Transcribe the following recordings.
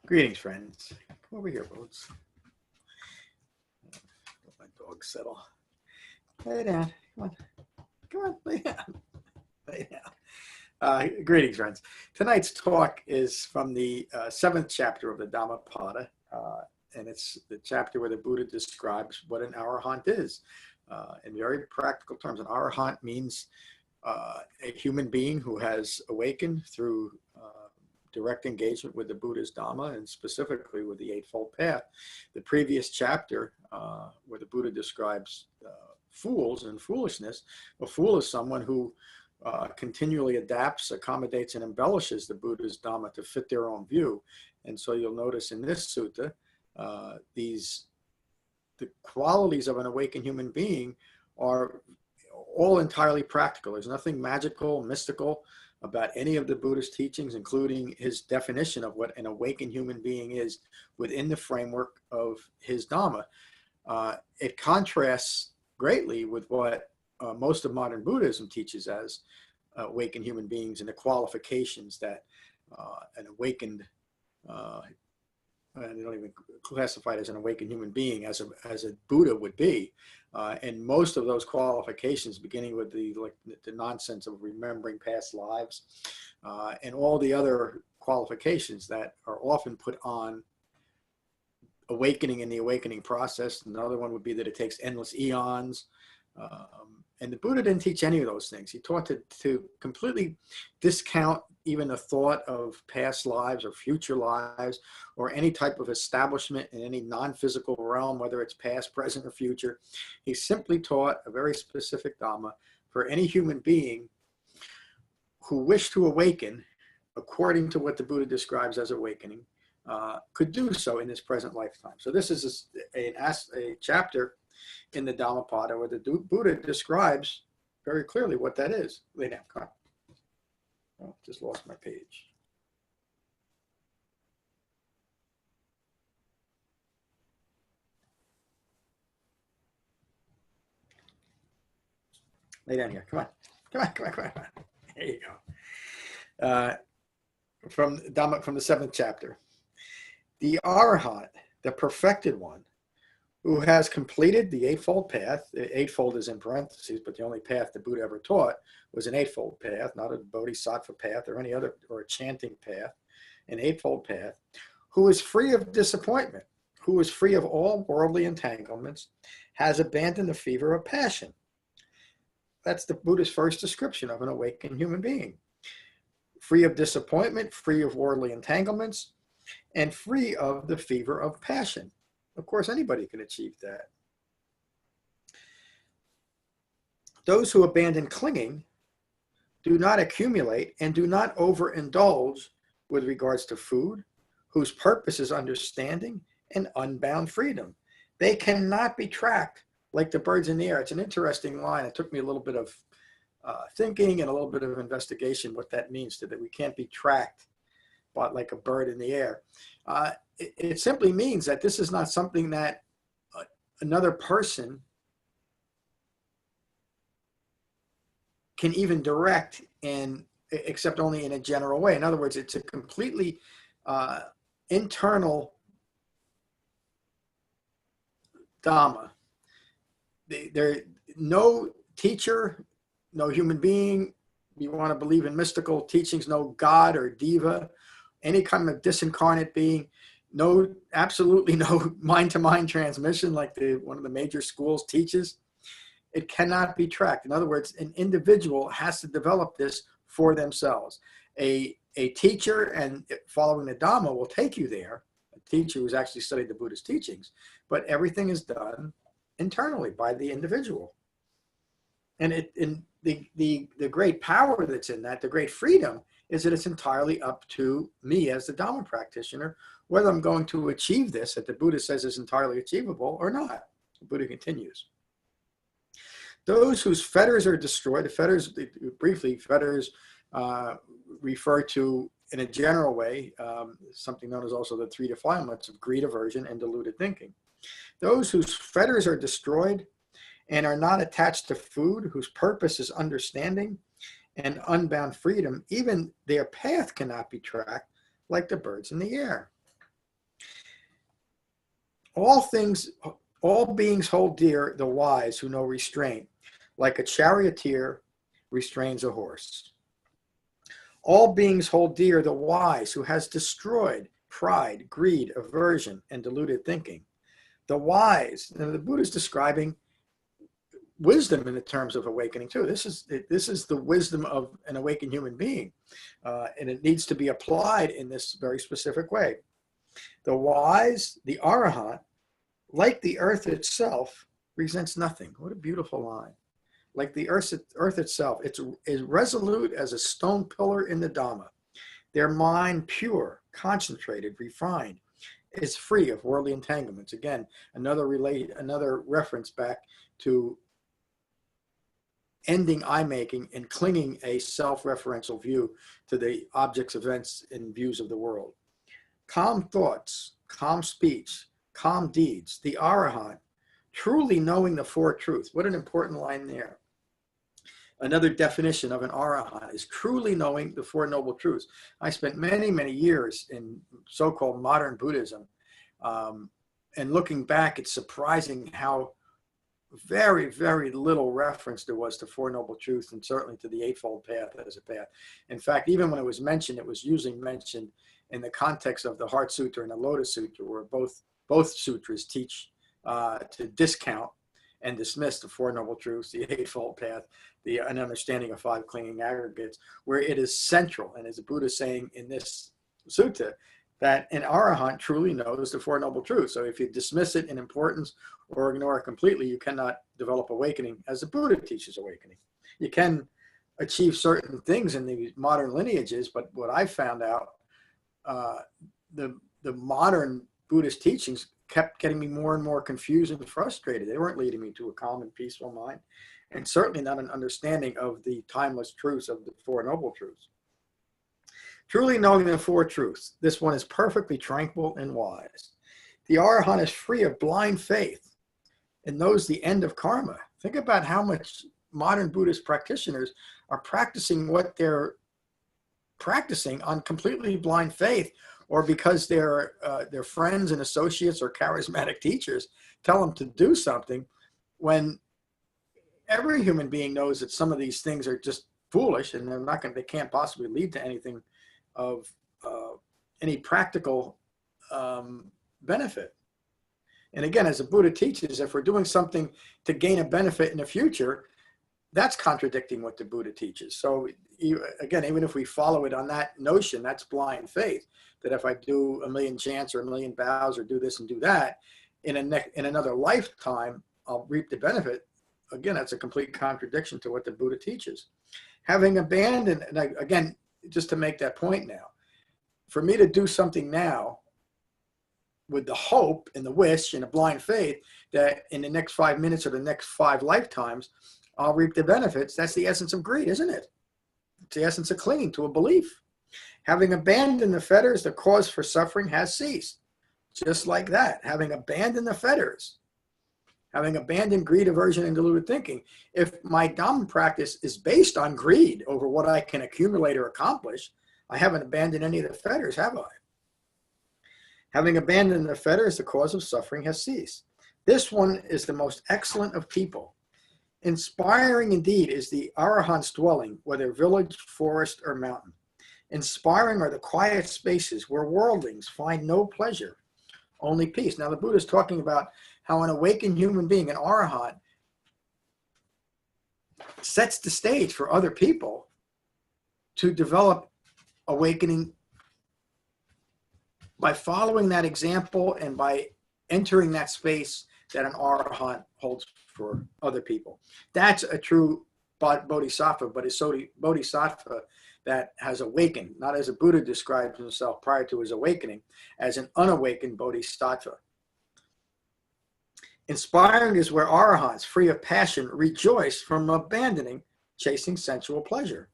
Greetings, friends. Come over here, Boots. Let my dog settle. Lay down. Come on. Come on, lay down. Lay down. Greetings, friends. Tonight's talk is from the 7th chapter of the Dhammapada, and it's the chapter where the Buddha describes what an Arahant is. In very practical terms, an Arahant means a human being who has awakened through direct engagement with the Buddha's Dhamma, and specifically with the Eightfold Path. The previous chapter, where the Buddha describes fools and foolishness, a fool is someone who continually adapts, accommodates, and embellishes the Buddha's Dhamma to fit their own view. And so you'll notice in this sutta, the qualities of an awakened human being are all entirely practical. There's nothing magical, mystical about any of the Buddhist teachings, including his definition of what an awakened human being is within the framework of his Dhamma. It contrasts greatly with what most of modern Buddhism teaches as awakened human beings and the qualifications that an awakened, they don't even classify it as an awakened human being, as a Buddha would be. And most of those qualifications, beginning with the nonsense of remembering past lives, and all the other qualifications that are often put on awakening in the awakening process. Another one would be that it takes endless eons. And the Buddha didn't teach any of those things. He taught to completely discount even the thought of past lives or future lives or any type of establishment in any non-physical realm, whether it's past, present, or future. He simply taught a very specific Dhamma for any human being who wished to awaken according to what the Buddha describes as awakening, could do so in his present lifetime. So this is a chapter in the Dhammapada where the Buddha describes very clearly what that is. Lay down, come on. Oh, just lost my page. Lay down here, come on. Come on, come on, come on, come on. There you go. From the 7th chapter. The Arahant, the perfected one, who has completed the Eightfold Path. The Eightfold is in parentheses, but the only path the Buddha ever taught was an Eightfold Path, not a Bodhisattva path or any other, or a chanting path, an Eightfold Path, who is free of disappointment, who is free of all worldly entanglements, has abandoned the fever of passion. That's the Buddha's first description of an awakened human being. Free of disappointment, free of worldly entanglements, and free of the fever of passion. Of course, anybody can achieve that. Those who abandon clinging do not accumulate and do not overindulge with regards to food, whose purpose is understanding and unbound freedom. They cannot be tracked like the birds in the air. It's an interesting line. It took me a little bit of thinking and a little bit of investigation what that means, that we can't be tracked but like a bird in the air. It simply means that this is not something that another person can even direct except only in a general way. In other words, it's a completely internal Dhamma. There, no teacher, no human being, you want to believe in mystical teachings, no God or Deva, any kind of disincarnate being, absolutely no mind-to-mind transmission like one of the major schools teaches. It cannot be tracked. In other words, an individual has to develop this for themselves. A teacher and following the Dhamma will take you there, a teacher who's actually studied the Buddhist teachings, but everything is done internally by the individual. And the great power that's in that, the great freedom, is that it's entirely up to me as the Dhamma practitioner whether I'm going to achieve this that the Buddha says is entirely achievable or not. The Buddha continues. Those whose fetters are destroyed, the fetters, briefly, fetters refer to, in a general way, something known as also the 3 defilements of greed, aversion, and deluded thinking. Those whose fetters are destroyed and are not attached to food, whose purpose is understanding and unbound freedom, even their path cannot be tracked like the birds in the air. All beings hold dear the wise who know restraint, like a charioteer restrains a horse. All beings hold dear the wise who has destroyed pride, greed, aversion, and deluded thinking. The wise, and the Buddha is describing wisdom in the terms of awakening too. This is the wisdom of an awakened human being, and it needs to be applied in this very specific way. The wise, the Arahant, like the earth itself, resents nothing. What a beautiful line. Like the earth itself, it's as resolute as a stone pillar in the Dhamma. Their mind pure, concentrated, refined, is free of worldly entanglements. Again, another reference back to ending I-making and clinging a self-referential view to the objects, events, and views of the world. Calm thoughts, calm speech, calm deeds. The Arahant, truly knowing the Four Truths. What an important line there. Another definition of an Arahant is truly knowing the Four Noble Truths. I spent many, many years in so-called modern Buddhism, and looking back, it's surprising how very, very little reference there was to Four Noble Truths, and certainly to the Eightfold Path as a path. In fact, even when it was mentioned, it was usually mentioned in the context of the Heart Sutra and the Lotus Sutra, where both sutras teach to discount and dismiss the Four Noble Truths, the Eightfold Path, an understanding of five clinging aggregates, where it is central. And as the Buddha is saying in this sutta, that an Arahant truly knows the Four Noble Truths. So if you dismiss it in importance or ignore it completely, you cannot develop awakening as the Buddha teaches awakening. You can achieve certain things in these modern lineages, but what I found out, the modern Buddhist teachings kept getting me more and more confused and frustrated. They weren't leading me to a calm and peaceful mind, and certainly not an understanding of the timeless truths of the Four Noble Truths. Truly knowing the Four Truths, this one is perfectly tranquil and wise. The Arahant is free of blind faith and knows the end of karma. Think about how much modern Buddhist practitioners are practicing what they're practicing on completely blind faith, or because their friends and associates or charismatic teachers tell them to do something, when every human being knows that some of these things are just foolish and they can't possibly lead to anything of any practical benefit. And again, as the Buddha teaches, if we're doing something to gain a benefit in the future, that's contradicting what the Buddha teaches. So again, even if we follow it on that notion, that's blind faith, that if I do a million chants or a million vows or do this and do that, in another lifetime, I'll reap the benefit. Again, that's a complete contradiction to what the Buddha teaches. Having abandoned, and again, just to make that point now, for me to do something now with the hope and the wish and a blind faith that in the next 5 minutes or the next 5 lifetimes, I'll reap the benefits, that's the essence of greed, isn't it? It's the essence of clinging to a belief. Having abandoned the fetters, the cause for suffering has ceased. Just like that, having abandoned the fetters, having abandoned greed, aversion, and deluded thinking. If my Dhamma practice is based on greed over what I can accumulate or accomplish, I haven't abandoned any of the fetters, have I? Having abandoned the fetters, the cause of suffering has ceased. This one is the most excellent of people. Inspiring indeed is the Arahant's dwelling, whether village, forest, or mountain. Inspiring are the quiet spaces where worldlings find no pleasure, only peace. Now the Buddha is talking about how an awakened human being, an Arahant, sets the stage for other people to develop awakening by following that example and by entering that space that an Arahant holds for other people. That's a true bodhisattva, but it's bodhisattva that has awakened, not as a Buddha describes himself prior to his awakening, as an unawakened bodhisattva. Inspiring is where Arahants, free of passion, rejoice from abandoning chasing sensual pleasure.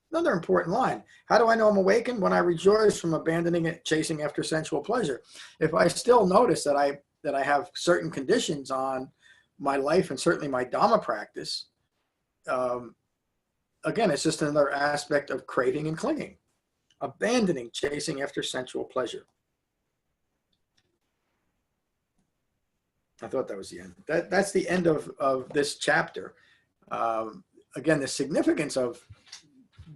Another important line. How do I know I'm awakened? When I rejoice from abandoning it, chasing after sensual pleasure. If I still notice that I have certain conditions on my life and certainly my Dhamma practice, again, it's just another aspect of craving and clinging. abandoning chasing after sensual pleasure. I thought that was the end. That's the end of this chapter. Again, the significance of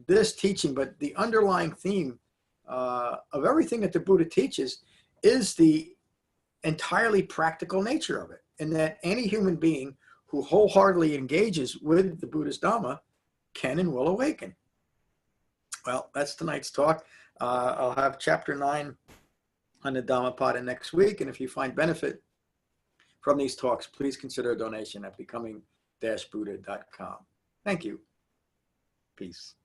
this teaching, but the underlying theme of everything that the Buddha teaches is the entirely practical nature of it, and that any human being who wholeheartedly engages with the Buddha's Dhamma can and will awaken. Well, that's tonight's talk. I'll have chapter 9 on the Dhammapada next week, and if you find benefit from these talks, please consider a donation at becoming-buddha.com. Thank you. Peace.